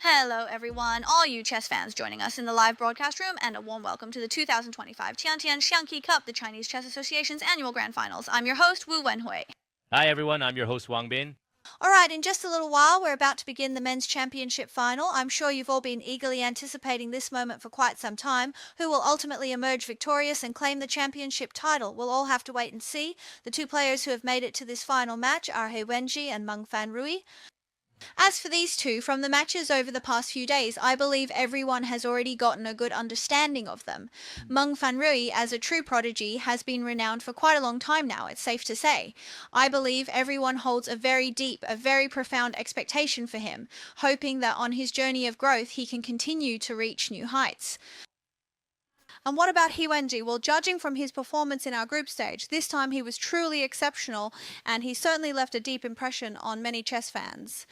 Hello everyone, all you chess fans joining us in the live broadcast room, and a warm welcome to the 2025 Tiantian Xiangqi Cup, the Chinese Chess Association's annual grand finals. I'm your host, Wenzhe. Hi everyone, I'm your host Wang Bin. Alright, in just a little while, we're about to begin the men's championship final. I'm sure you've all been eagerly anticipating this moment for quite some time. Who will ultimately emerge victorious and claim the championship title? We'll all have to wait and see. The two players who have made it to this final match are Wenzhe and Meng Fanrui. As for these two, from the matches over the past few days, I believe everyone has already gotten a good understanding of them. Meng Fanrui, as a true prodigy, has been renowned for quite a long time now, it's safe to say. I believe everyone holds a very deep, a very profound expectation for him, hoping that on his journey of growth he can continue to reach new heights. And what about Wenzhe? Well, judging from his performance in our group stage, this time he was truly exceptional, and he certainly left a deep impression on many chess fans.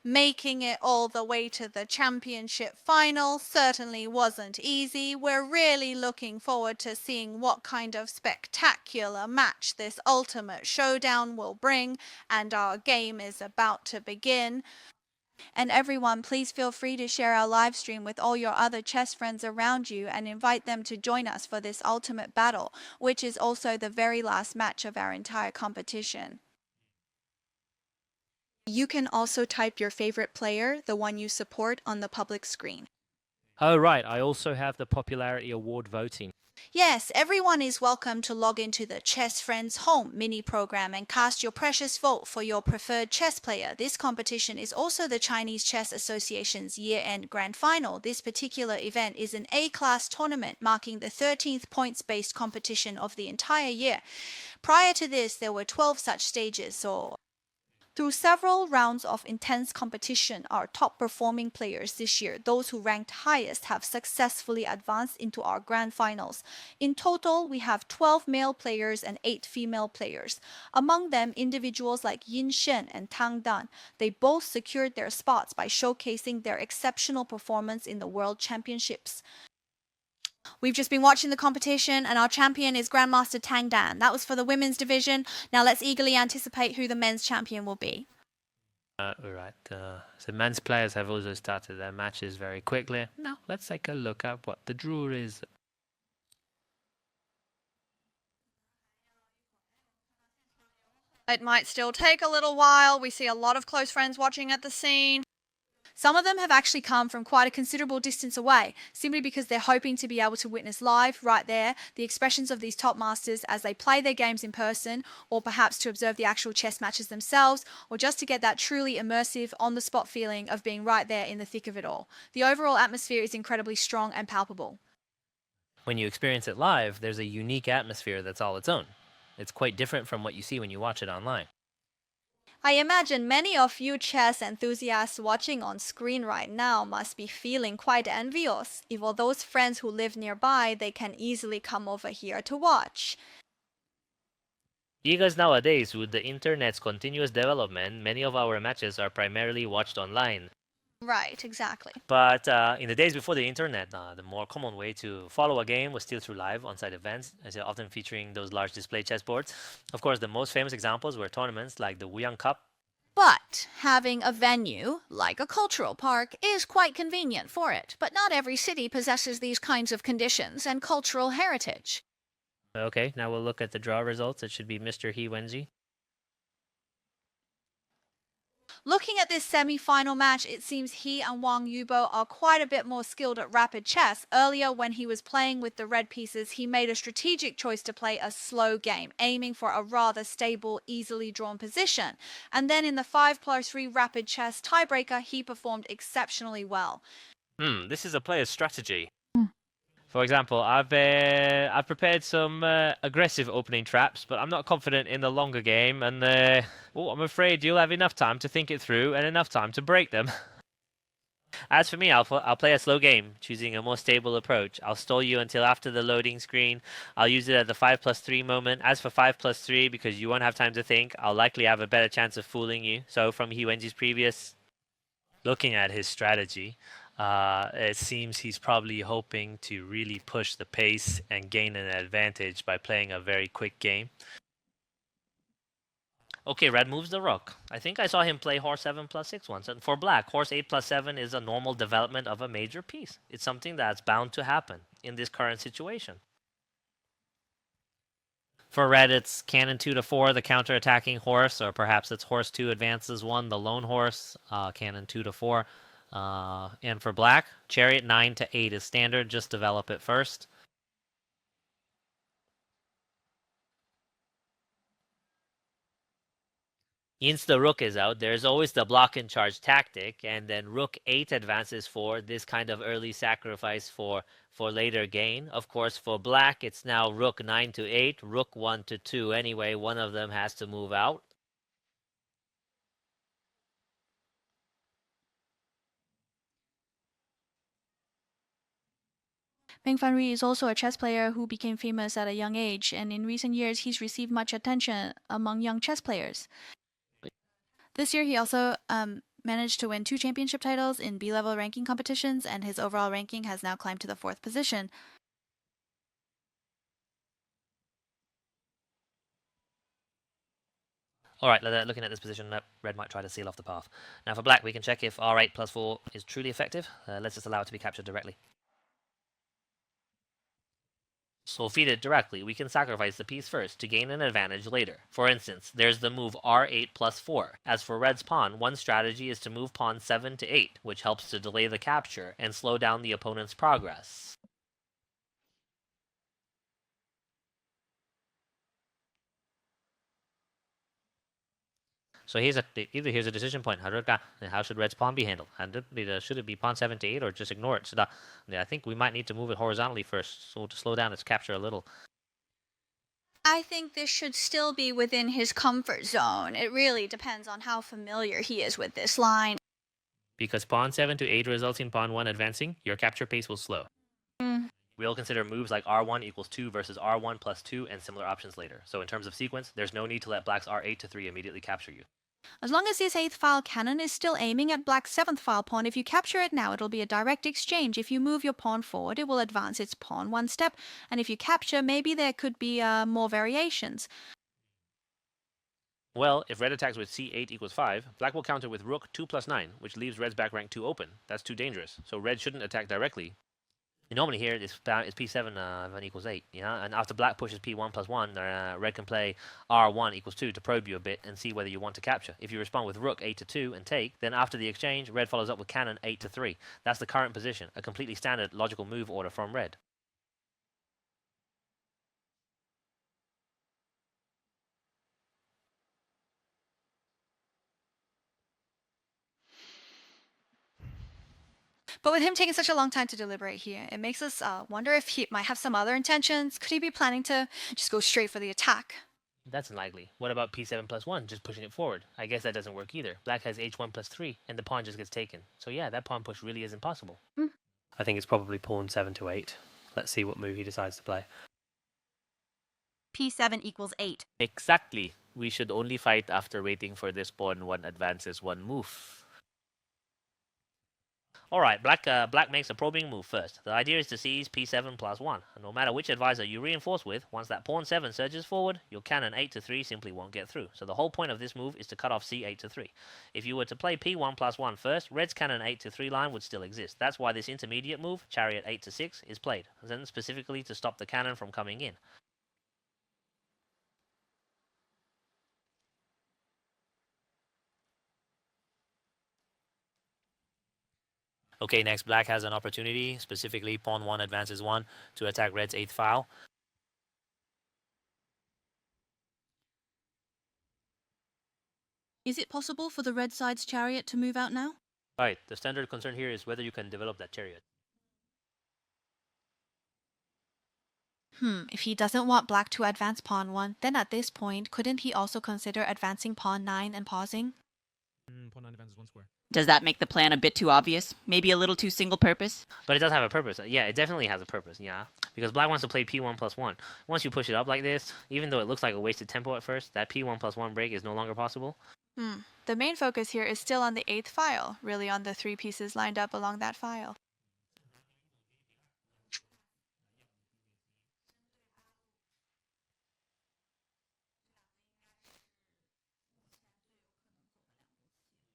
Making it all the way to the championship final certainly wasn't easy. We're really looking forward to seeing what kind of spectacular match this ultimate showdown will bring, and our game is about to begin. And everyone, please feel free to share our live stream with all your other chess friends around you and invite them to join us for this ultimate battle, which is also the very last match of our entire competition. You can also type your favorite player, the one you support, on the public screen. Oh right, I also have the popularity award voting. Yes, everyone is welcome to log into the Chess Friends Home mini program and cast your precious vote for your preferred chess player. This competition is also the Chinese Chess Association's year-end grand final. This particular event is an A-class tournament marking the 13th points-based competition of the entire year. Prior to this, there were 12 such stages, so through several rounds of intense competition, our top performing players this year, those who ranked highest, have successfully advanced into our grand finals. In total, we have 12 male players and 8 female players. Among them, individuals like Yin Shen and Tang Dan. They both secured their spots by showcasing their exceptional performance in the World Championships. We've just been watching the competition, and our champion is Grandmaster Tang Dan. That was for the women's division. Now let's eagerly anticipate who the men's champion will be. Alright, so men's players have also started their matches very quickly. Now let's take a look at what the draw is. It might still take a little while. We see a lot of close friends watching at the scene. Some of them have actually come from quite a considerable distance away, simply because they're hoping to be able to witness live, right there, the expressions of these top masters as they play their games in person, or perhaps to observe the actual chess matches themselves, or just to get that truly immersive, on-the-spot feeling of being right there in the thick of it all. The overall atmosphere is incredibly strong and palpable. When you experience it live, there's a unique atmosphere that's all its own. It's quite different from what you see when you watch it online. I imagine many of you chess enthusiasts watching on screen right now must be feeling quite envious. If all those friends who live nearby, they can easily come over here to watch. Because nowadays, with the internet's continuous development, many of our matches are primarily watched online. Right, exactly. But in the days before the internet, the more common way to follow a game was still through live on-site events, as often featuring those large display chessboards. Of course, the most famous examples were tournaments like the Wuyang Cup. But having a venue, like a cultural park, is quite convenient for it. But not every city possesses these kinds of conditions and cultural heritage. Okay, now we'll look at the draw results. It should be Mr. Wenzhe. Looking at this semi-final match, it seems he and Wang Yubo are quite a bit more skilled at rapid chess. Earlier, when he was playing with the red pieces, he made a strategic choice to play a slow game, aiming for a rather stable, easily drawn position. And then in the 5+3 rapid chess tiebreaker, he performed exceptionally well. This is a player's strategy. For example, I've prepared some aggressive opening traps, but I'm not confident in the longer game, and I'm afraid you'll have enough time to think it through and enough time to break them. As for me, I'll play a slow game, choosing a more stable approach. I'll stall you until after the loading screen. I'll use it at the 5+3 moment. As for 5+3, because you won't have time to think, I'll likely have a better chance of fooling you. So from Wenzhe's previous, looking at his strategy, it seems he's probably hoping to really push the pace and gain an advantage by playing a very quick game. Okay, red moves the rook. I think I saw him play horse 7 plus 6 once. And for black, horse 8 plus 7 is a normal development of a major piece. It's something that's bound to happen in this current situation. For red, it's cannon 2 to 4, the counter-attacking horse, or perhaps it's horse 2 advances 1, the lone horse, cannon 2 to 4. And for black, chariot 9 to 8 is standard, just develop it first. Once the rook is out, there's always the block and charge tactic, and then rook 8 advances 4, this kind of early sacrifice for later gain. Of course, for black, it's now rook 9 to 8, rook 1 to 2. Anyway, one of them has to move out. Meng Fanrui is also a chess player who became famous at a young age, and in recent years he's received much attention among young chess players. This year he also managed to win 2 championship titles in B-level ranking competitions, and his overall ranking has now climbed to the 4th position. Alright, looking at this position, red might try to seal off the path. Now for black, we can check if r8 plus 4 is truly effective. Let's just allow it to be captured directly. So feed it directly, we can sacrifice the piece first to gain an advantage later. For instance, there's the move r8 plus 4. As for red's pawn, one strategy is to move pawn 7 to 8, which helps to delay the capture and slow down the opponent's progress. So here's a decision point. How should red's pawn be handled? Should it be pawn 7 to 8 or just ignore it? I think we might need to move it horizontally first, so to slow down its capture a little. I think this should still be within his comfort zone. It really depends on how familiar he is with this line. Because pawn 7 to 8 results in pawn 1 advancing, your capture pace will slow. We'll consider moves like r1 equals 2 versus r1 plus 2 and similar options later. So in terms of sequence, there's no need to let black's r8 to 3 immediately capture you. As long as this 8th file cannon is still aiming at black's 7th file pawn, if you capture it now, it'll be a direct exchange. If you move your pawn forward, it will advance its pawn 1 step, and if you capture, maybe there could be more variations. Well, if red attacks with c8 equals 5, black will counter with rook 2 plus 9, which leaves red's back rank 2 open. That's too dangerous, so red shouldn't attack directly. Normally here, it's p7 when equals 8, yeah? And after black pushes p1 plus 1, red can play r1 equals 2 to probe you a bit and see whether you want to capture. If you respond with rook 8 to 2 and take, then after the exchange, red follows up with cannon 8 to 3. That's the current position, a completely standard logical move order from red. But with him taking such a long time to deliberate here, it makes us wonder if he might have some other intentions. Could he be planning to just go straight for the attack? That's unlikely. What about p7 plus 1, just pushing it forward? I guess that doesn't work either. Black has h1 plus 3, and the pawn just gets taken. So yeah, that pawn push really isn't possible. I think it's probably pawn 7 to 8. Let's see what move he decides to play. p7 equals 8. Exactly. We should only fight after waiting for this pawn 1 advances 1 move. Alright, black makes a probing move first. The idea is to seize p7 plus 1. And no matter which advisor you reinforce with, once that pawn 7 surges forward, your cannon 8 to 3 simply won't get through. So the whole point of this move is to cut off c8 to 3. If you were to play p1 plus 1 first, red's cannon 8 to 3 line would still exist. That's why this intermediate move, chariot 8 to 6, is played, then specifically to stop the cannon from coming in. Okay, next black has an opportunity, specifically pawn 1 advances 1, to attack red's 8th file. Is it possible for the red side's chariot to move out now? Right, the standard concern here is whether you can develop that chariot. If he doesn't want black to advance pawn 1, then at this point, couldn't he also consider advancing pawn 9 and pausing? Pawn 9 advances 1 square. Does that make the plan a bit too obvious? Maybe a little too single purpose? But it does have a purpose. Yeah, it definitely has a purpose, yeah. Because black wants to play p1 plus 1. Once you push it up like this, even though it looks like a wasted tempo at first, that p1 plus 1 break is no longer possible. The main focus here is still on the 8th file, really on the 3 pieces lined up along that file.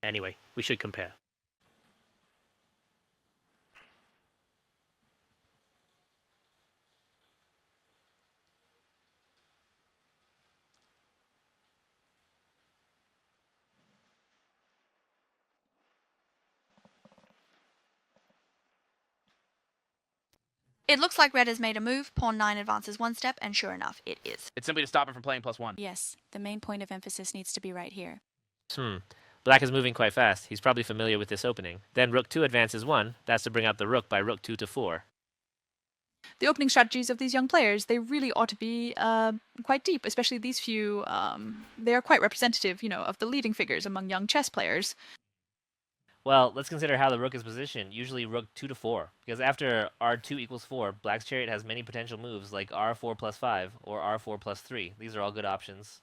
Anyway, we should compare. It looks like red has made a move. Pawn 9 advances one step, and sure enough, it is. It's simply to stop him from playing +1. Yes, the main point of emphasis needs to be right here. Black is moving quite fast. He's probably familiar with this opening. Then rook 2 advances 1. That's to bring out the rook by rook 2 to 4. The opening strategies of these young players, they really ought to be quite deep, especially these few. They are quite representative, of the leading figures among young chess players. Well, let's consider how the rook is positioned. Usually rook 2 to 4. Because after r2 equals 4, Black's chariot has many potential moves like r4 plus 5 or r4 plus 3. These are all good options.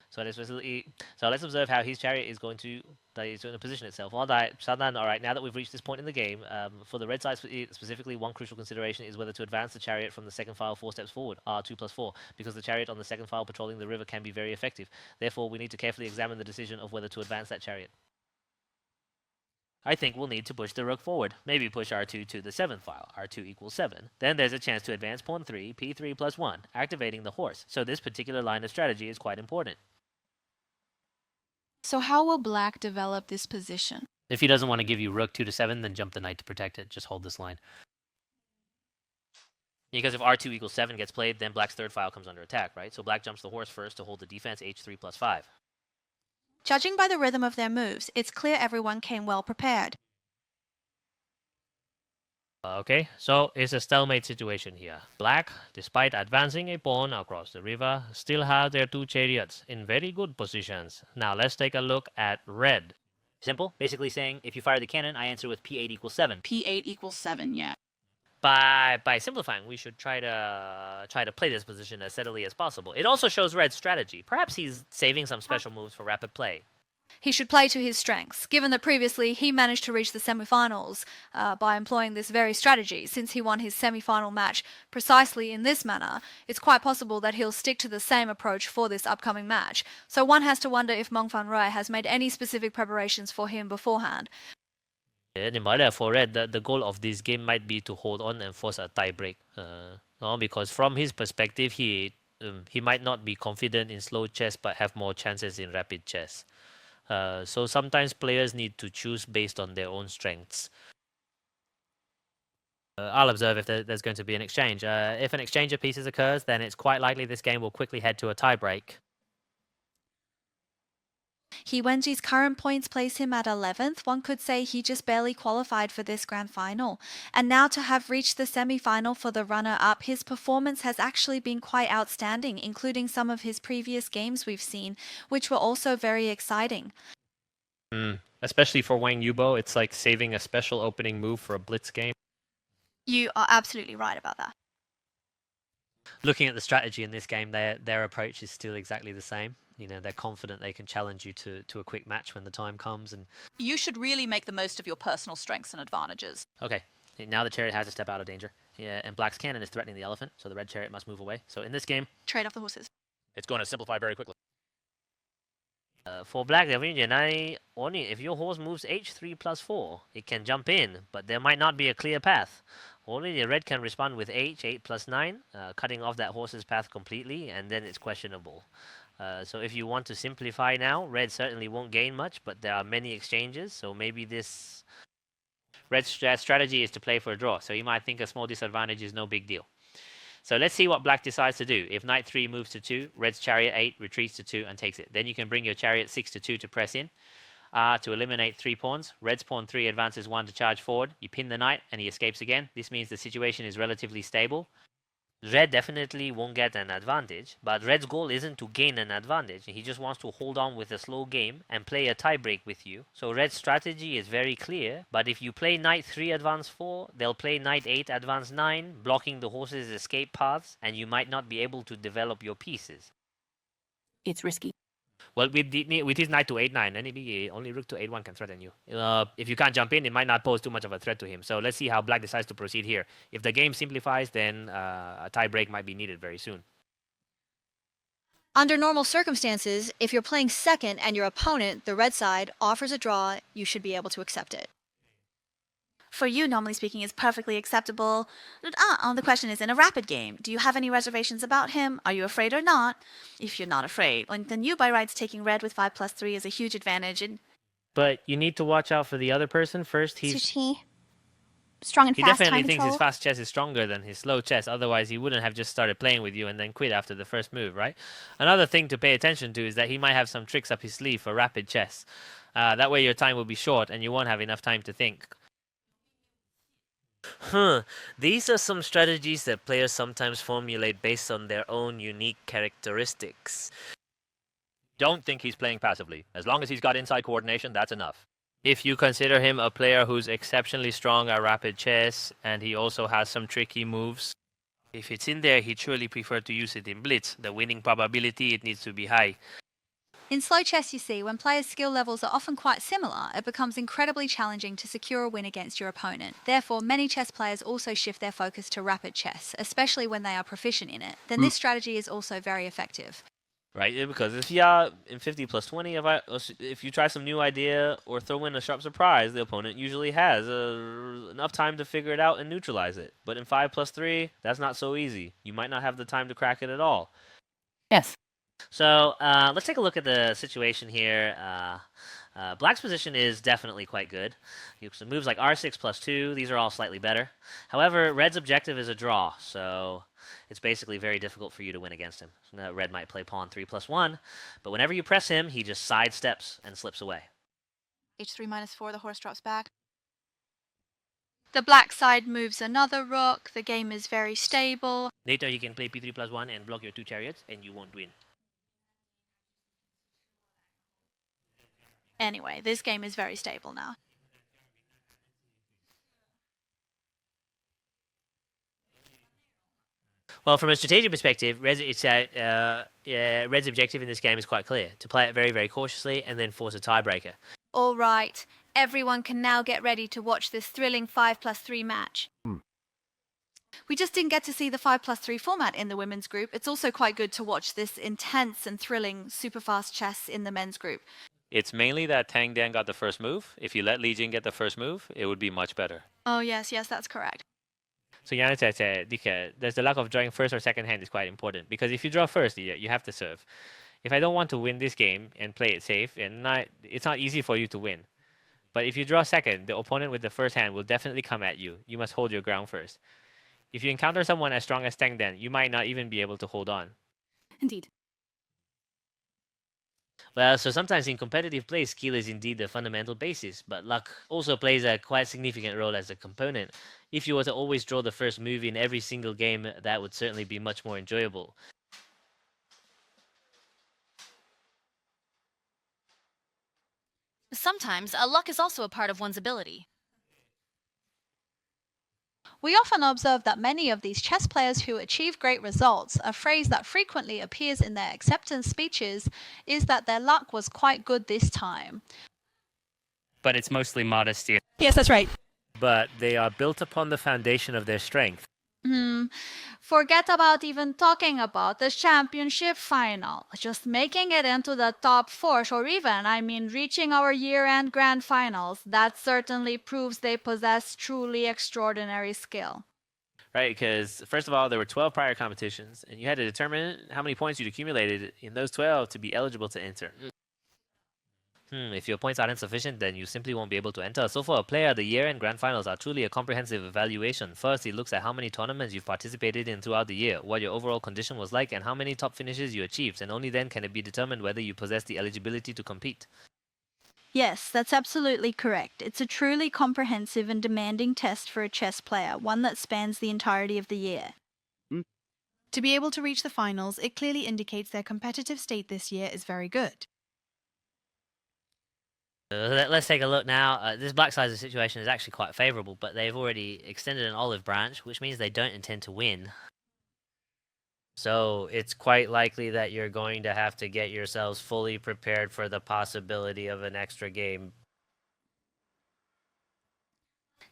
So let's observe how his chariot is going to position itself. All right, now that we've reached this point in the game, for the red side specifically, one crucial consideration is whether to advance the chariot from the second file 4 steps forward, r2 plus 4, because the chariot on the second file patrolling the river can be very effective. Therefore, we need to carefully examine the decision of whether to advance that chariot. I think we'll need to push the rook forward. Maybe push r2 to the 7th file, r2 equals 7. Then there's a chance to advance pawn 3, p3 plus 1, activating the horse. So this particular line of strategy is quite important. So how will Black develop this position? If he doesn't want to give you rook 2 to 7, then jump the knight to protect it. Just hold this line. Because if r2 equals 7 gets played, then Black's third file comes under attack, right? So Black jumps the horse first to hold the defense h3 plus 5. Judging by the rhythm of their moves, it's clear everyone came well prepared. Okay, so it's a stalemate situation here. Black, despite advancing a pawn across the river, still have their two chariots in very good positions. Now let's take a look at red. Simple, basically saying if you fire the cannon, I answer with p8 equals 7. P8 equals 7, yeah. By simplifying, we should try to play this position as steadily as possible. It also shows red's strategy. Perhaps he's saving some special moves for rapid play. He should play to his strengths, given that previously he managed to reach the semi-finals by employing this very strategy. Since he won his semi-final match precisely in this manner, it's quite possible that he'll stick to the same approach for this upcoming match. So one has to wonder if Meng Fanrui has made any specific preparations for him beforehand. For red, the goal of this game might be to hold on and force a tie break. Because from his perspective, he might not be confident in slow chess but have more chances in rapid chess. So sometimes players need to choose based on their own strengths. I'll observe if there's going to be an exchange. If an exchange of pieces occurs, then it's quite likely this game will quickly head to a tiebreak. Wenzhe's current points place him at 11th. One could say he just barely qualified for this grand final. And now to have reached the semi-final for the runner-up, his performance has actually been quite outstanding, including some of his previous games we've seen, which were also very exciting. Especially for Wang Yubo, it's like saving a special opening move for a blitz game. You are absolutely right about that. Looking at the strategy in this game, their approach is still exactly the same. They're confident they can challenge you to a quick match when the time comes. And You should really make the most of your personal strengths and advantages. Okay, now the chariot has to step out of danger. Yeah, and Black's cannon is threatening the elephant, so the red chariot must move away. So in this game, Trade off the horses. It's going to simplify very quickly. for Black, only if your horse moves h3 plus 4, it can jump in, but there might not be a clear path. Only the red can respond with h8 plus 9, cutting off that horse's path completely, and then it's questionable. So if you want to simplify now, red certainly won't gain much, but there are many exchanges, so maybe this red's strategy is to play for a draw, so you might think a small disadvantage is no big deal. So let's see what Black decides to do. If knight 3 moves to 2, red's chariot 8 retreats to 2 and takes it. Then you can bring your chariot 6 to 2 to press in. To eliminate 3 pawns, red's pawn 3 advances 1 to charge forward. You pin the knight and he escapes again. This means the situation is relatively stable. Red definitely won't get an advantage, but red's goal isn't to gain an advantage. He just wants to hold on with a slow game and play a tiebreak with you. So red's strategy is very clear, but if you play knight 3 advance 4, they'll play knight 8 advance 9, blocking the horse's escape paths, and you might not be able to develop your pieces. It's risky. Well, with his knight to 8-9, then only rook to 8-1 can threaten you. If you can't jump in, it might not pose too much of a threat to him. So let's see how Black decides to proceed here. If the game simplifies, then a tie break might be needed very soon. Under normal circumstances, if you're playing second and your opponent, the red side, offers a draw, you should be able to accept it. For you, normally speaking, is perfectly acceptable. The question is, in a rapid game, do you have any reservations about him? Are you afraid or not? If you're not afraid, then you by rights taking red with 5+3 is a huge advantage. But you need to watch out for the other person first. Suchi. Strong and He fast definitely time thinks his control. fast chess is stronger than his slow chess. Otherwise, he wouldn't have just started playing with you and then quit after the first move, right? Another thing to pay attention to is that he might have some tricks up his sleeve for rapid chess. That way your time will be short and you won't have enough time to think. These are some strategies that players sometimes formulate based on their own unique characteristics. Don't think he's playing passively. As long as he's got inside coordination, that's enough. If you consider him a player who's exceptionally strong at rapid chess, and he also has some tricky moves, if it's in there, he'd surely prefer to use it in blitz. The winning probability, it needs to be high. In slow chess, you see, when players' skill levels are often quite similar, it becomes incredibly challenging to secure a win against your opponent. Therefore, many chess players also shift their focus to rapid chess, especially when they are proficient in it. Then this strategy is also very effective. Right, because if you're in 50+20, if you try some new idea or throw in a sharp surprise, the opponent usually has enough time to figure it out and neutralize it. But in 5+3, that's not so easy. You might not have the time to crack it at all. Yes. So let's take a look at the situation here. Black's position is definitely quite good. Some moves like R6+2, these are all slightly better. However, Red's objective is a draw, so it's basically very difficult for you to win against him. So Red might play pawn 3+1, but whenever you press him, he just sidesteps and slips away. H3-4, the horse drops back. The black side moves another rook. The game is very stable. Later, he can play P3+1 and block your two chariots, and you won't win. Anyway, this game is very stable now. Well, from a strategic perspective, Red's objective in this game is quite clear: to play it very, very cautiously and then force a tiebreaker. All right, everyone can now get ready to watch this thrilling 5+3 match. We just didn't get to see the 5+3 format in the women's group. It's also quite good to watch this intense and thrilling super fast chess in the men's group. It's mainly that Tang Dan got the first move. If you let Li Jing get the first move, it would be much better. Oh, yes, that's correct. So Yana said, there's the luck of drawing first or second hand is quite important. Because if you draw first, you have to serve. If I don't want to win this game and play it safe, it's not easy for you to win. But if you draw second, the opponent with the first hand will definitely come at you. You must hold your ground first. If you encounter someone as strong as Tang Dan, you might not even be able to hold on. Indeed. Well, so sometimes in competitive play, skill is indeed the fundamental basis, but luck also plays a quite significant role as a component. If you were to always draw the first move in every single game, that would certainly be much more enjoyable. Sometimes, luck is also a part of one's ability. We often observe that many of these chess players who achieve great results, a phrase that frequently appears in their acceptance speeches, is that their luck was quite good this time. But it's mostly modesty. Yes, that's right. But they are built upon the foundation of their strength. Forget about even talking about the championship final. Just making it into the top 4, or even, reaching our year-end grand finals, that certainly proves they possess truly extraordinary skill. Right, because first of all, there were 12 prior competitions, and you had to determine how many points you'd accumulated in those 12 to be eligible to enter. If your points aren't sufficient, then you simply won't be able to enter. So for a player, the year-end grand finals are truly a comprehensive evaluation. First, it looks at how many tournaments you've participated in throughout the year, what your overall condition was like, and how many top finishes you achieved, and only then can it be determined whether you possess the eligibility to compete. Yes, that's absolutely correct. It's a truly comprehensive and demanding test for a chess player, one that spans the entirety of the year. To be able to reach the finals, it clearly indicates their competitive state this year is very good. Let's take a look now. This black side of the situation is actually quite favorable, but they've already extended an olive branch, which means they don't intend to win. So it's quite likely that you're going to have to get yourselves fully prepared for the possibility of an extra game.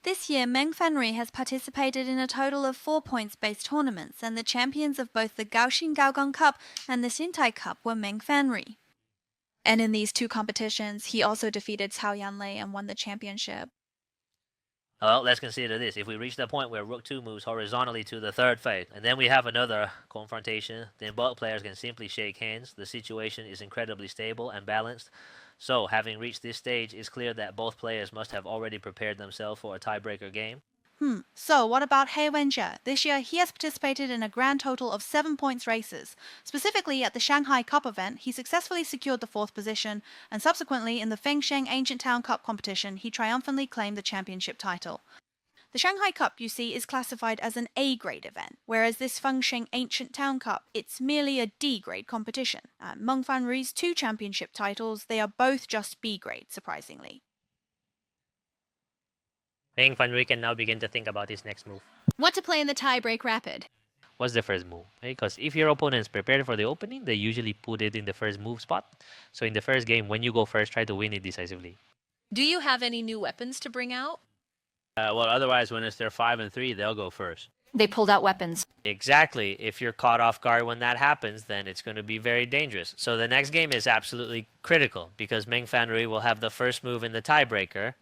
This year, Meng Fanrui has participated in a total of 4 points-based tournaments, and the champions of both the Xiangqi Cup and the Xintai Cup were Meng Fanrui. And in these two competitions, he also defeated Cao Yanlei and won the championship. Well, let's consider this. If we reach the point where Rook 2 moves horizontally to the third phase, and then we have another confrontation, then both players can simply shake hands. The situation is incredibly stable and balanced. So, having reached this stage, it's clear that both players must have already prepared themselves for a tiebreaker game. So what about Wenzhe? This year, he has participated in a grand total of 7 points races. Specifically, at the Shanghai Cup event, he successfully secured the 4th position, and subsequently, in the Fengsheng Ancient Town Cup competition, he triumphantly claimed the championship title. The Shanghai Cup, you see, is classified as an A-grade event, whereas this Fengsheng Ancient Town Cup, it's merely a D-grade competition. Meng Fanrui's 2 championship titles, they are both just B-grade, surprisingly. Meng Fanrui can now begin to think about his next move. What to play in the tiebreak rapid? What's the first move? Because if your opponent's prepared for the opening, they usually put it in the first move spot. So in the first game, when you go first, try to win it decisively. Do you have any new weapons to bring out? Well, otherwise, when it's their 5 and 3, they'll go first. They pulled out weapons. Exactly. If you're caught off guard when that happens, then it's going to be very dangerous. So the next game is absolutely critical because Meng Fanrui will have the first move in the tiebreaker.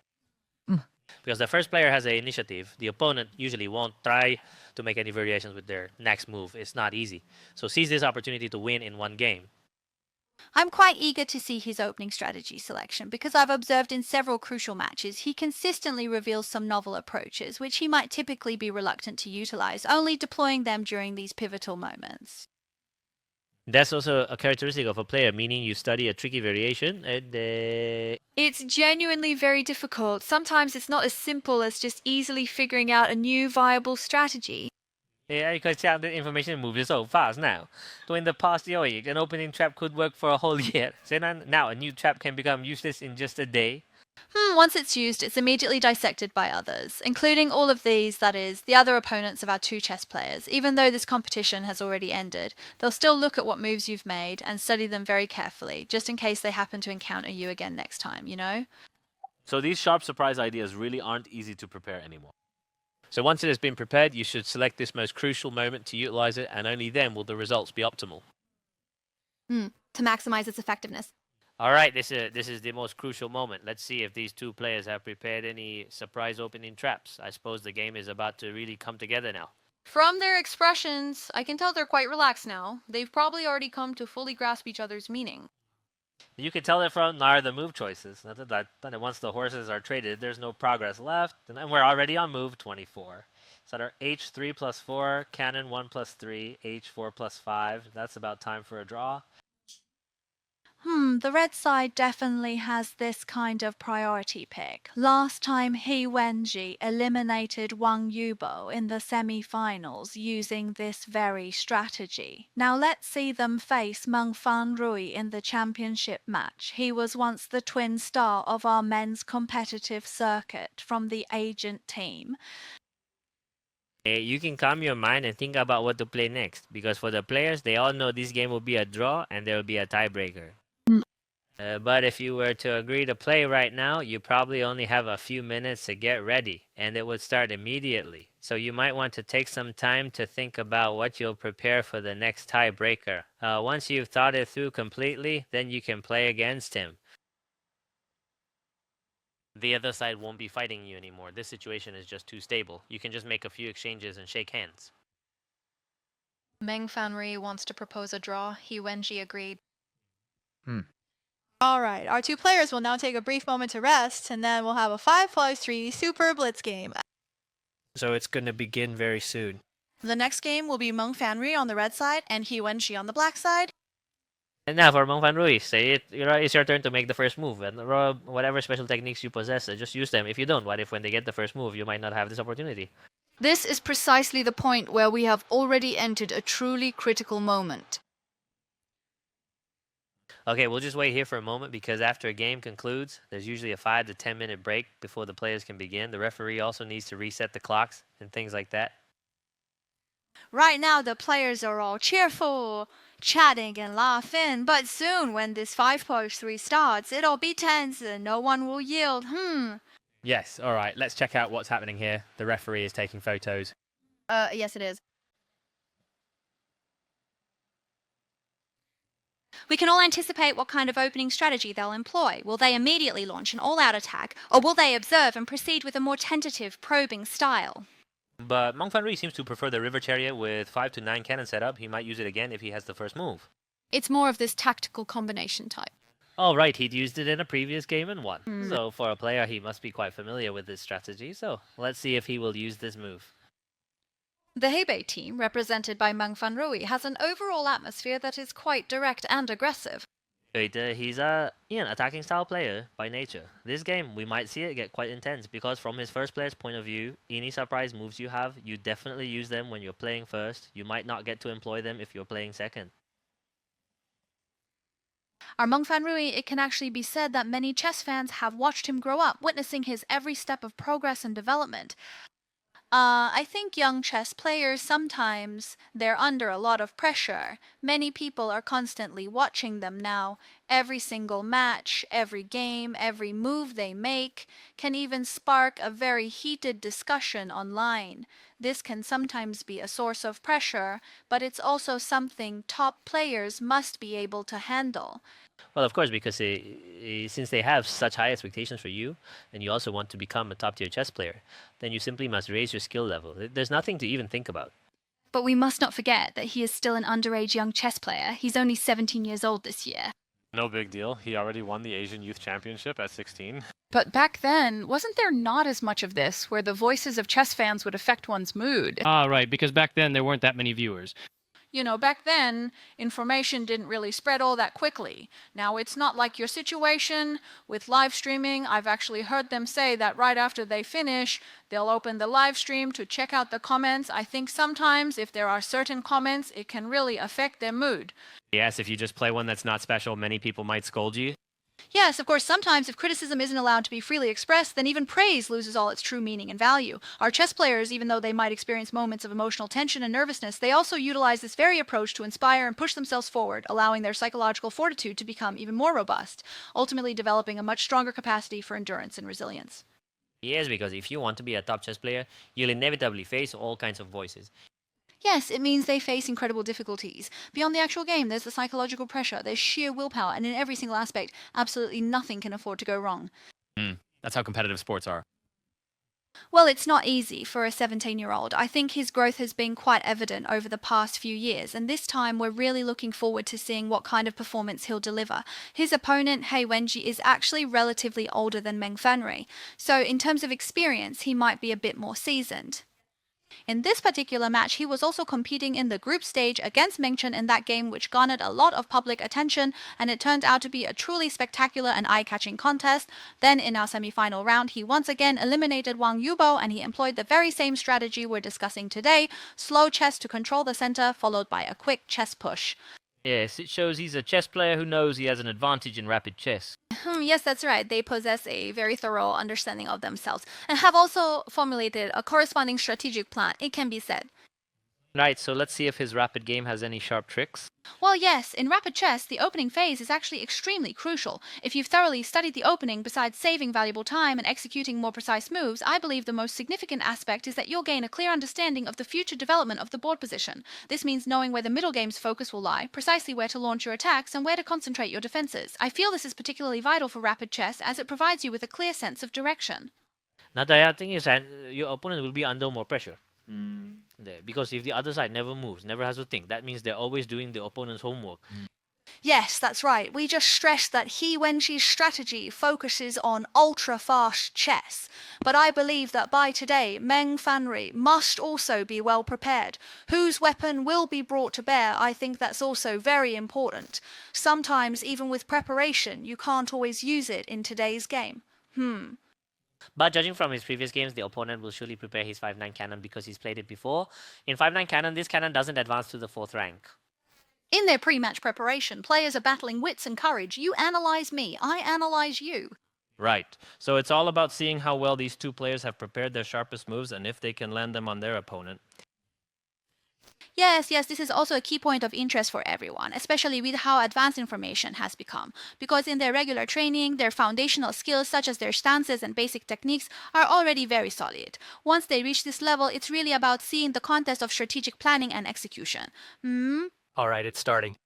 Because the first player has the initiative, the opponent usually won't try to make any variations with their next move. It's not easy. So seize this opportunity to win in one game. I'm quite eager to see his opening strategy selection because I've observed in several crucial matches he consistently reveals some novel approaches which he might typically be reluctant to utilize, only deploying them during these pivotal moments. That's also a characteristic of a player, meaning you study a tricky variation and It's genuinely very difficult. Sometimes it's not as simple as just easily figuring out a new viable strategy. yeah, because the information moves so fast now. So in the past year, an opening trap could work for a whole year. So now a new trap can become useless in just a day. Once it's used, it's immediately dissected by others, including all of these, that is, the other opponents of our 2 chess players. Even though this competition has already ended, they'll still look at what moves you've made and study them very carefully, just in case they happen to encounter you again next time, you know? So these sharp surprise ideas really aren't easy to prepare anymore. So once it has been prepared, you should select this most crucial moment to utilize it, and only then will the results be optimal. To maximize its effectiveness. All right, this is the most crucial moment. Let's see if these 2 players have prepared any surprise opening traps. I suppose the game is about to really come together now. From their expressions, I can tell they're quite relaxed now. They've probably already come to fully grasp each other's meaning. You can tell it from the move choices. Once the horses are traded, there's no progress left, and then we're already on move 24. So our h3 plus 4, cannon 1 plus 3, h4 plus 5. That's about time for a draw. The red side definitely has this kind of priority pick. Last time Wenzhe eliminated Wang Yubo in the semi-finals using this very strategy. Now let's see them face Meng Fanrui in the championship match. He was once the twin star of our men's competitive circuit from the agent team. You can calm your mind and think about what to play next, because for the players, they all know this game will be a draw and there will be a tiebreaker. But if you were to agree to play right now, you probably only have a few minutes to get ready, and it would start immediately. So you might want to take some time to think about what you'll prepare for the next tiebreaker. Once you've thought it through completely, then you can play against him. The other side won't be fighting you anymore. This situation is just too stable. You can just make a few exchanges and shake hands. Meng Fanrui wants to propose a draw. Wenzhe agreed. All right, our 2 players will now take a brief moment to rest, and then we'll have a 5+3 super blitz game. So it's going to begin very soon. The next game will be Meng Fanrui on the red side and Wenzhe on the black side. And now for Meng Fanrui, it's your turn to make the first move. And whatever special techniques you possess, just use them. If you don't, what if when they get the first move, you might not have this opportunity? This is precisely the point where we have already entered a truly critical moment. Okay, we'll just wait here for a moment because after a game concludes, there's usually a 5 to 10 minute break before the players can begin. The referee also needs to reset the clocks and things like that. Right now, the players are all cheerful, chatting and laughing, but soon when this 5+3 starts, it'll be tense and no one will yield. Yes, all right. Let's check out what's happening here. The referee is taking photos. Yes, it is. We can all anticipate what kind of opening strategy they'll employ. Will they immediately launch an all-out attack, or will they observe and proceed with a more tentative, probing style? But Meng Fanrui seems to prefer the River Chariot with 5 to 9 cannon setup. He might use it again if he has the first move. It's more of this tactical combination type. Oh, right, he'd used it in a previous game and won. So for a player, he must be quite familiar with this strategy. So let's see if he will use this move. The Hebei team, represented by Meng Fanrui, has an overall atmosphere that is quite direct and aggressive. He's an attacking style player by nature. This game, we might see it get quite intense because from his first player's point of view, any surprise moves you have, you definitely use them when you're playing first. You might not get to employ them if you're playing second. Our Meng Fanrui, it can actually be said that many chess fans have watched him grow up, witnessing his every step of progress and development. I think young chess players sometimes they're under a lot of pressure. Many people are constantly watching them now. Every single match, every game, every move they make can even spark a very heated discussion online. This can sometimes be a source of pressure, but it's also something top players must be able to handle. Well, of course, because since they have such high expectations for you, and you also want to become a top-tier chess player, then you simply must raise your skill level. There's nothing to even think about. But we must not forget that he is still an underage young chess player. He's only 17 years old this year. No big deal. He already won the Asian Youth Championship at 16. But back then, wasn't there not as much of this, where the voices of chess fans would affect one's mood? Ah, right, because back then there weren't that many viewers. You know, back then, information didn't really spread all that quickly. Now, it's not like your situation with live streaming. I've actually heard them say that right after they finish, they'll open the live stream to check out the comments. I think sometimes if there are certain comments, it can really affect their mood. Yes, if you just play one that's not special, many people might scold you. Yes, of course, sometimes if criticism isn't allowed to be freely expressed, then even praise loses all its true meaning and value. Our chess players, even though they might experience moments of emotional tension and nervousness, they also utilize this very approach to inspire and push themselves forward, allowing their psychological fortitude to become even more robust, ultimately developing a much stronger capacity for endurance and resilience. Yes, because if you want to be a top chess player, you'll inevitably face all kinds of voices. Yes, it means they face incredible difficulties. Beyond the actual game, there's the psychological pressure, there's sheer willpower, and in every single aspect, absolutely nothing can afford to go wrong. That's how competitive sports are. Well, it's not easy for a 17-year-old. I think his growth has been quite evident over the past few years, and this time we're really looking forward to seeing what kind of performance he'll deliver. His opponent, Wenzhe, is actually relatively older than Meng Fanrui, so in terms of experience, he might be a bit more seasoned. In this particular match, he was also competing in the group stage against Meng Chen in that game, which garnered a lot of public attention, and it turned out to be a truly spectacular and eye-catching contest. Then in our semi-final round, he once again eliminated Wang Yubo, and he employed the very same strategy we're discussing today, slow chess to control the center, followed by a quick chess push. Yes, it shows he's a chess player who knows he has an advantage in rapid chess. Yes, that's right. They possess a very thorough understanding of themselves and have also formulated a corresponding strategic plan, it can be said. Right, so let's see if his rapid game has any sharp tricks. Well, yes, in rapid chess, the opening phase is actually extremely crucial. If you've thoroughly studied the opening, besides saving valuable time and executing more precise moves, I believe the most significant aspect is that you'll gain a clear understanding of the future development of the board position. This means knowing where the middle game's focus will lie, precisely where to launch your attacks, and where to concentrate your defenses. I feel this is particularly vital for rapid chess, as it provides you with a clear sense of direction. Now, the other thing is that your opponent will be under more pressure. There, because if the other side never moves, never has to think, that means they're always doing the opponent's homework. Yes, that's right. We just stressed that Wenzhe's strategy focuses on ultra-fast chess. But I believe that by today, Meng Fanrui must also be well prepared. Whose weapon will be brought to bear, I think that's also very important. Sometimes, even with preparation, you can't always use it in today's game. But judging from his previous games, the opponent will surely prepare his 5-9 cannon because he's played it before. In 5-9 cannon, this cannon doesn't advance to the 4th rank. In their pre-match preparation, players are battling wits and courage. You analyze me, I analyze you. Right. So it's all about seeing how well these two players have prepared their sharpest moves and if they can land them on their opponent. Yes, this is also a key point of interest for everyone, especially with how advanced information has become. Because in their regular training, their foundational skills, such as their stances and basic techniques, are already very solid. Once they reach this level, it's really about seeing the contest of strategic planning and execution. All right, it's starting.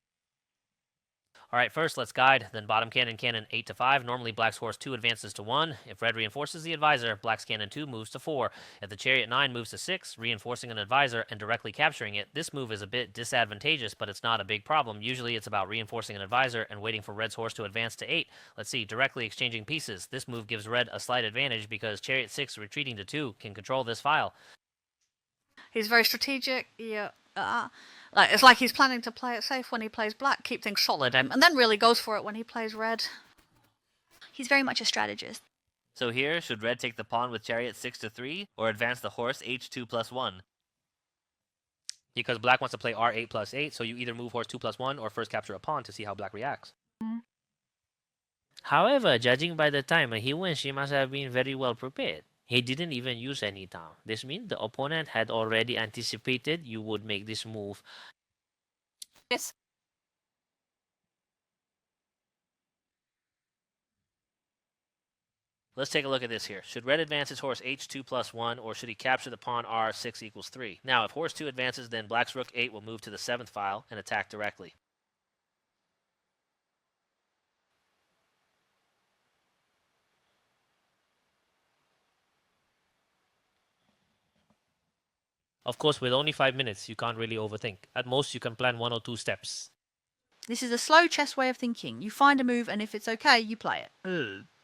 All right, first let's guide, then bottom cannon 8 to 5. Normally black's horse 2 advances to 1. If red reinforces the advisor, black's cannon 2 moves to 4. If the chariot 9 moves to 6, reinforcing an advisor and directly capturing it, this move is a bit disadvantageous, but it's not a big problem. Usually it's about reinforcing an advisor and waiting for red's horse to advance to 8. Let's see, directly exchanging pieces. This move gives red a slight advantage because chariot 6 retreating to 2 can control this file. He's very strategic. Yeah. It's like he's planning to play it safe when he plays black, keep things solid, and then really goes for it when he plays red. He's very much a strategist. So here, should red take the pawn with chariot 6 to 3, or advance the horse h2 plus 1? Because black wants to play r8 plus 8, so you either move horse 2 plus 1 or first capture a pawn to see how black reacts. However, judging by the time he went, she must have been very well prepared. He didn't even use any time. This means the opponent had already anticipated you would make this move. Yes. Let's take a look at this here. Should red advance his horse h2 plus 1, or should he capture the pawn r6 equals 3? Now, if horse 2 advances, then black's rook 8 will move to the 7th file and attack directly. Of course, with only 5 minutes, you can't really overthink. At most, you can plan 1 or 2 steps. This is a slow chess way of thinking. You find a move, and if it's okay, you play it.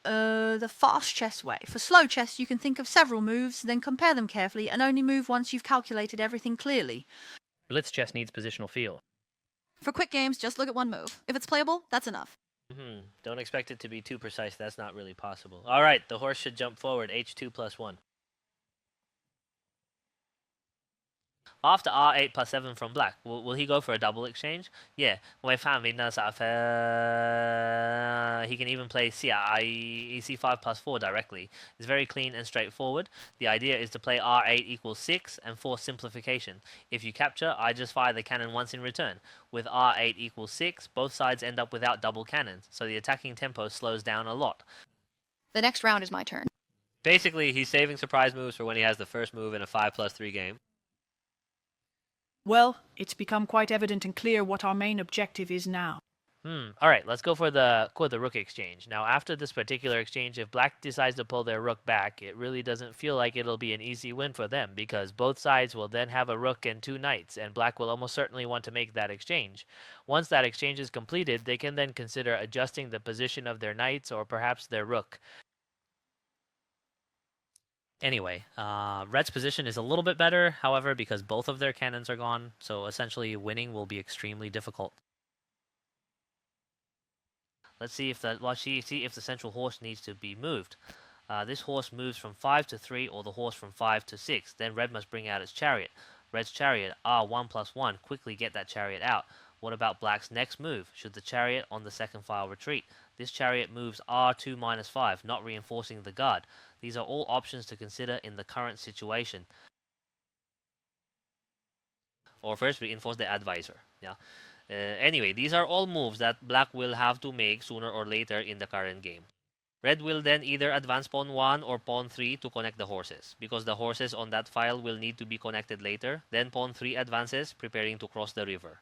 The fast chess way. For slow chess, you can think of several moves, then compare them carefully, and only move once you've calculated everything clearly. Blitz chess needs positional feel. For quick games, just look at one move. If it's playable, that's enough. Don't expect it to be too precise. That's not really possible. All right, the horse should jump forward, h2 plus 1. After r8 plus 7 from black, will he go for a double exchange? Yeah, Wei Fanrui knows that he can even play c5 plus 4 directly. It's very clean and straightforward. The idea is to play r8 equals 6 and force simplification. If you capture, I just fire the cannon once in return. With r8 equals 6, both sides end up without double cannons, so the attacking tempo slows down a lot. The next round is my turn. Basically, he's saving surprise moves for when he has the first move in a 5+3 game. Well, it's become quite evident and clear what our main objective is now. All right, let's go for the rook exchange. Now, after this particular exchange, if black decides to pull their rook back, it really doesn't feel like it'll be an easy win for them, because both sides will then have a rook and 2 knights, and black will almost certainly want to make that exchange. Once that exchange is completed, they can then consider adjusting the position of their knights or perhaps their rook. Anyway, red's position is a little bit better, however, because both of their cannons are gone, so essentially winning will be extremely difficult. Let's see if the central horse needs to be moved. This horse moves from 5 to 3, or the horse from 5 to 6. Then red must bring out its chariot. Red's chariot, r1 plus 1. Quickly get that chariot out. What about black's next move? Should the chariot on the second file retreat? This chariot moves r2 minus 5, not reinforcing the guard. These are all options to consider in the current situation. Or first reinforce the advisor. Yeah. Anyway, these are all moves that black will have to make sooner or later in the current game. Red will then either advance pawn 1 or pawn 3 to connect the horses, because the horses on that file will need to be connected later. Then pawn 3 advances, preparing to cross the river.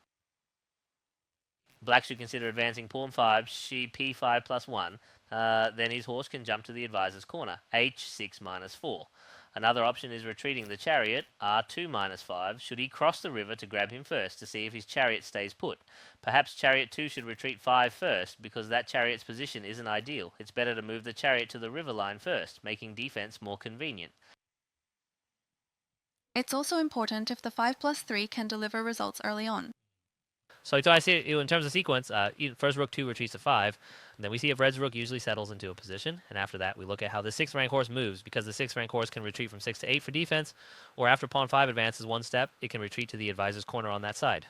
Black should consider advancing pawn 5, p5 plus 1. Then his horse can jump to the advisor's corner, h6 minus 4. Another option is retreating the chariot, r2 minus 5, should he cross the river to grab him first to see if his chariot stays put. Perhaps chariot 2 should retreat 5 first, because that chariot's position isn't ideal. It's better to move the chariot to the river line first, making defense more convenient. It's also important if the 5+3 can deliver results early on. So I see in terms of sequence, first rook 2 retreats to 5, and then we see if red's rook usually settles into a position, and after that we look at how the 6th rank horse moves, because the 6th rank horse can retreat from 6 to 8 for defense, or after pawn 5 advances 1 step, it can retreat to the advisor's corner on that side.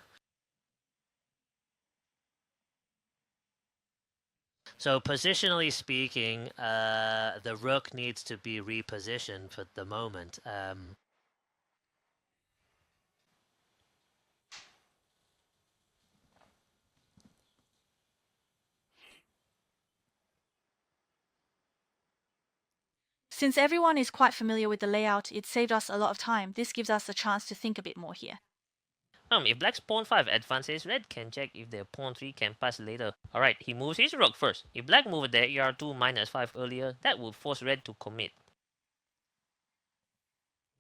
So positionally speaking, the rook needs to be repositioned for the moment. Since everyone is quite familiar with the layout, it saved us a lot of time. This gives us a chance to think a bit more here. If black's pawn 5 advances, red can check if their pawn 3 can pass later. Alright, he moves his rook first. If black moved the ER2 minus 5 earlier, that would force red to commit.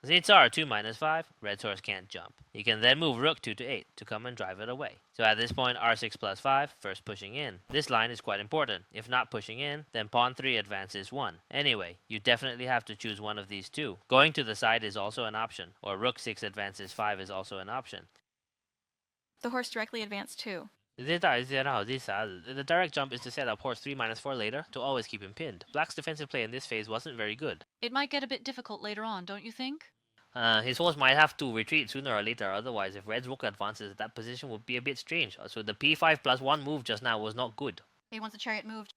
Since R2 minus 5, red's horse can't jump. He can then move rook 2 to 8 to come and drive it away. So at this point, R6 plus 5, first pushing in. This line is quite important. If not pushing in, then pawn 3 advances 1. Anyway, you definitely have to choose one of these two. Going to the side is also an option, or rook 6 advances 5 is also an option. The horse directly advanced 2. The direct jump is to set up horse 3 minus 4 later to always keep him pinned. Black's defensive play in this phase wasn't very good. It might get a bit difficult later on, don't you think? His horse might have to retreat sooner or later, otherwise if red's rook advances, that position would be a bit strange. So the p5 plus 1 move just now was not good. He wants the chariot moved.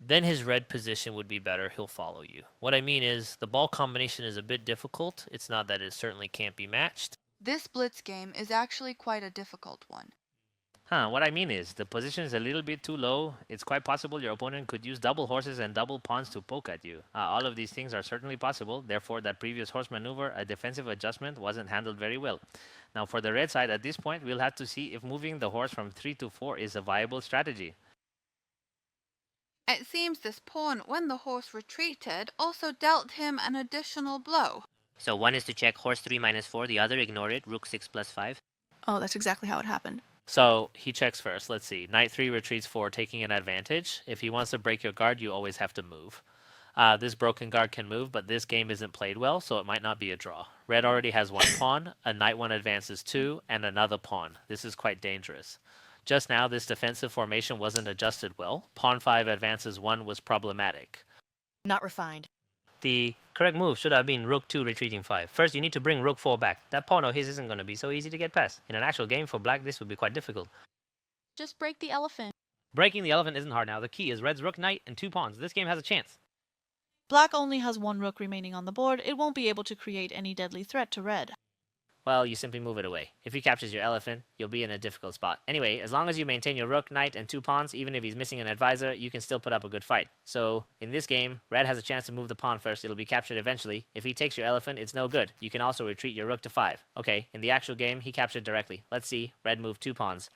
Then his red position would be better, he'll follow you. What I mean is, the ball combination is a bit difficult. It's not that it certainly can't be matched. This blitz game is actually quite a difficult one. What I mean is, the position is a little bit too low. It's quite possible your opponent could use double horses and double pawns to poke at you. All of these things are certainly possible, therefore that previous horse maneuver, a defensive adjustment, wasn't handled very well. Now for the red side, at this point, we'll have to see if moving the horse from 3 to 4 is a viable strategy. It seems this pawn, when the horse retreated, also dealt him an additional blow. So one is to check horse 3 minus 4, the other ignore it, rook 6 plus 5. Oh, that's exactly how it happened. So he checks first. Let's see. Knight 3 retreats 4, taking an advantage. If he wants to break your guard, you always have to move. This broken guard can move, but this game isn't played well, so it might not be a draw. Red already has one pawn, a knight 1 advances 2, and another pawn. This is quite dangerous. Just now, this defensive formation wasn't adjusted well. Pawn 5 advances 1 was problematic. Not refined. The correct move should have been rook 2 retreating 5. First, you need to bring rook 4 back. That pawn of his isn't going to be so easy to get past. In an actual game for black, this would be quite difficult. Just break the elephant. Breaking the elephant isn't hard now. The key is red's rook, knight, and 2 pawns. This game has a chance. Black only has one rook remaining on the board. It won't be able to create any deadly threat to red. Well, you simply move it away. If he captures your elephant, you'll be in a difficult spot. Anyway, as long as you maintain your rook, knight, and 2 pawns, even if he's missing an advisor, you can still put up a good fight. So, in this game, red has a chance to move the pawn first. It'll be captured eventually. If he takes your elephant, it's no good. You can also retreat your rook to 5. Okay, in the actual game, he captured directly. Let's see. Red moved 2 pawns.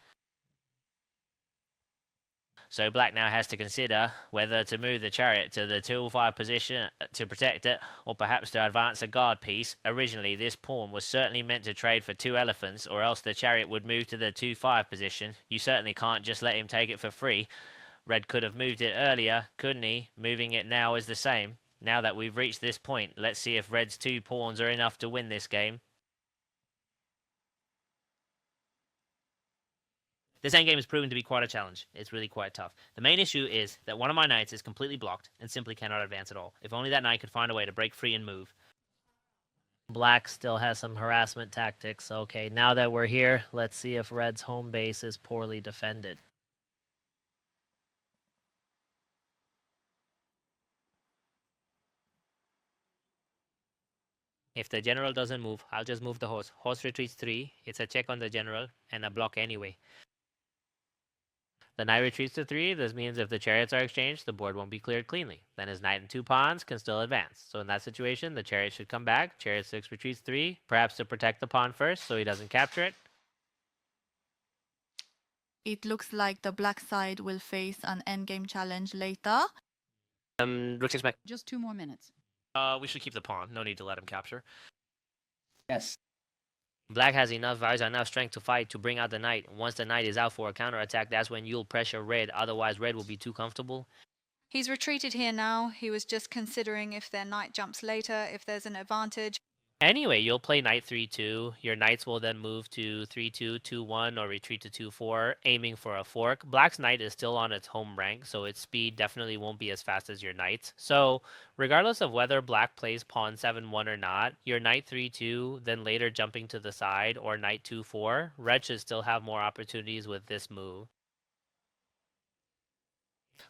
So black now has to consider whether to move the chariot to the 2-5 position to protect it, or perhaps to advance a guard piece. Originally, this pawn was certainly meant to trade for 2 elephants, or else the chariot would move to the 2-5 position. You certainly can't just let him take it for free. Red could have moved it earlier, couldn't he? Moving it now is the same. Now that we've reached this point, let's see if red's 2 pawns are enough to win this game. This endgame has proven to be quite a challenge. It's really quite tough. The main issue is that one of my knights is completely blocked and simply cannot advance at all. If only that knight could find a way to break free and move. Black still has some harassment tactics. Okay, now that we're here, let's see if red's home base is poorly defended. If the general doesn't move, I'll just move the horse. Horse retreats 3. It's a check on the general and a block anyway. The knight retreats to 3. This means if the chariots are exchanged, the board won't be cleared cleanly. Then his knight and 2 pawns can still advance. So in that situation, the chariot should come back. Chariot 6 retreats 3, perhaps to protect the pawn first so he doesn't capture it. It looks like the black side will face an endgame challenge later. Rook 6 back. Just 2 more minutes. We should keep the pawn. No need to let him capture. Yes. Black has enough visor, enough strength to fight to bring out the knight. Once the knight is out for a counterattack, that's when you'll pressure red. Otherwise, red will be too comfortable. He's retreated here now. He was just considering if their knight jumps later, if there's an advantage. Anyway, you'll play knight 3-2. Your knights will then move to 3-2, 2-1, or retreat to 2-4, aiming for a fork. Black's knight is still on its home rank, so its speed definitely won't be as fast as your knight's. So, regardless of whether black plays pawn 7-1 or not, your knight 3-2, then later jumping to the side, or knight 2-4, red should still have more opportunities with this move.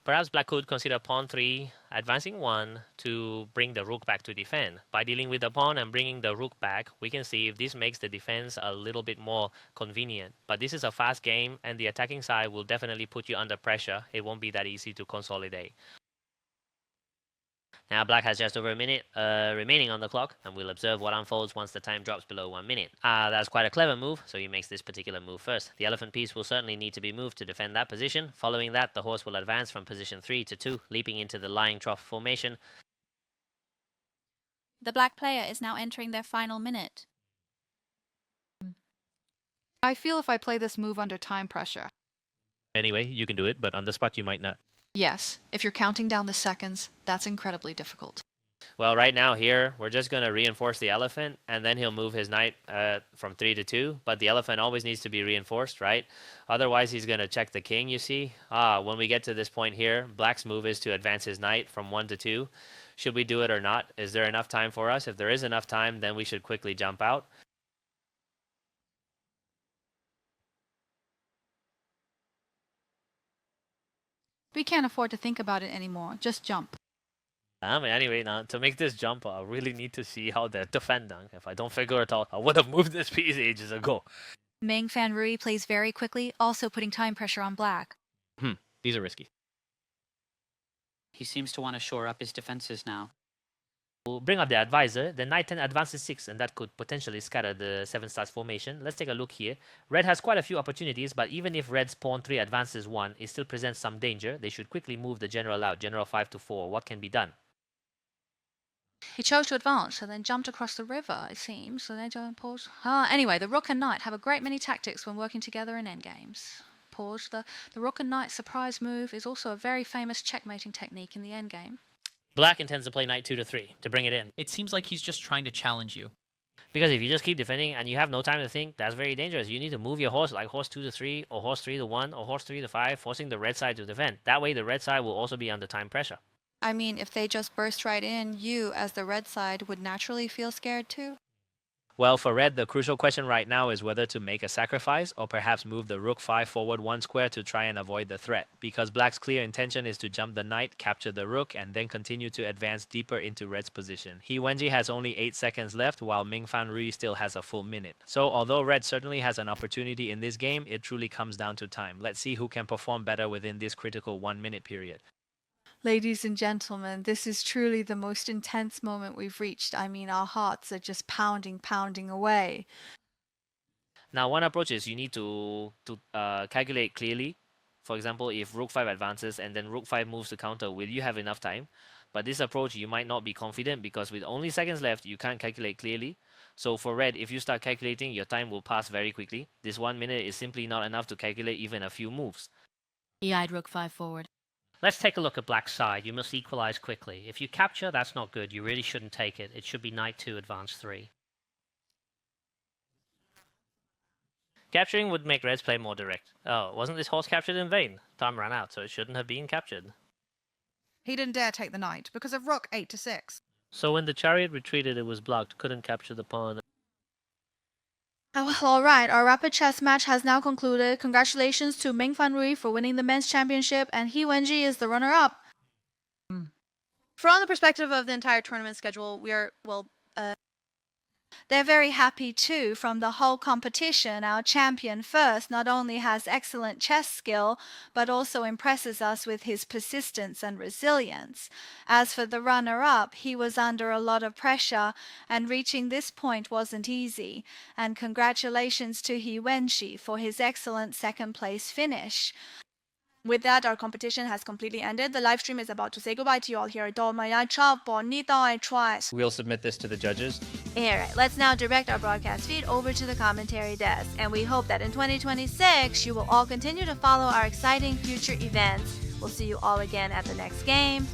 Perhaps black could consider pawn 3, advancing 1 to bring the rook back to defend. By dealing with the pawn and bringing the rook back, we can see if this makes the defense a little bit more convenient. But this is a fast game, and the attacking side will definitely put you under pressure. It won't be that easy to consolidate. Now black has just over a minute remaining on the clock, and we'll observe what unfolds once the time drops below 1 minute. That's quite a clever move, so he makes this particular move first. The elephant piece will certainly need to be moved to defend that position. Following that, the horse will advance from position 3 to 2, leaping into the lying trough formation. The black player is now entering their final minute. I feel if I play this move under time pressure. Anyway, you can do it, but on the spot you might not. Yes, if you're counting down the seconds, that's incredibly difficult. Well, right now here, we're just going to reinforce the elephant, and then he'll move his knight from 3 to 2. But the elephant always needs to be reinforced, right? Otherwise, he's going to check the king, you see. When we get to this point here, black's move is to advance his knight from 1 to 2. Should we do it or not? Is there enough time for us? If there is enough time, then we should quickly jump out. We can't afford to think about it anymore. Just jump. Anyway, now to make this jump, I really need to see how they defend. If I don't figure it out, I would have moved this piece ages ago. Meng Fanrui plays very quickly, also putting time pressure on black. These are risky. He seems to want to shore up his defenses now. We'll bring up the advisor. The knight 10 advances 6, and that could potentially scatter the 7 stars formation. Let's take a look here. Red has quite a few opportunities, but even if red's pawn 3 advances 1, it still presents some danger. They should quickly move the general out. General 5 to 4. What can be done? He chose to advance and then jumped across the river, it seems. So they don't pause. Anyway, the rook and knight have a great many tactics when working together in endgames. Pause. The rook and knight surprise move is also a very famous checkmating technique in the endgame. Black intends to play knight 2 to 3 to bring it in. It seems like he's just trying to challenge you. Because if you just keep defending and you have no time to think, that's very dangerous. You need to move your horse like horse 2 to 3 or horse 3 to 1 or horse 3 to 5, forcing the red side to defend. That way the red side will also be under time pressure. I mean, if they just burst right in, you, as the red side, would naturally feel scared too? Well, for red, the crucial question right now is whether to make a sacrifice or perhaps move the rook 5 forward 1 square to try and avoid the threat. Because black's clear intention is to jump the knight, capture the rook, and then continue to advance deeper into red's position. Wenzhe has only 8 seconds left, while Meng Fanrui still has a full minute. So although red certainly has an opportunity in this game, it truly comes down to time. Let's see who can perform better within this critical 1-minute period. Ladies and gentlemen, this is truly the most intense moment we've reached. I mean, our hearts are just pounding away. Now, one approach is you need to calculate clearly. For example, if rook 5 advances and then rook 5 moves to counter, will you have enough time? But this approach, you might not be confident because with only seconds left, you can't calculate clearly. So for red, if you start calculating, your time will pass very quickly. This 1 minute is simply not enough to calculate even a few moves. He eyed rook 5 forward. Let's take a look at black's side. You must equalize quickly. If you capture, that's not good. You really shouldn't take it. It should be knight 2, advance 3. Capturing would make red's play more direct. Oh, wasn't this horse captured in vain? Time ran out, so it shouldn't have been captured. He didn't dare take the knight because of rook 8 to 6. So when the chariot retreated, it was blocked. Couldn't capture the pawn. Alright, our rapid chess match has now concluded. Congratulations to Meng Fanrui for winning the men's championship, and Wenzhe is the runner-up. From the perspective of the entire tournament schedule, we are, They're very happy too from the whole competition. Our champion first not only has excellent chess skill, but also impresses us with his persistence and resilience. As for the runner-up, he was under a lot of pressure, and reaching this point wasn't easy. And congratulations to Wenzhe for his excellent second-place finish. With that, our competition has completely ended. The live stream is about to say goodbye to you all here. We'll submit this to the judges. Alright, let's now direct our broadcast feed over to the commentary desk, and we hope that in 2026 you will all continue to follow our exciting future events. We'll see you all again at the next game.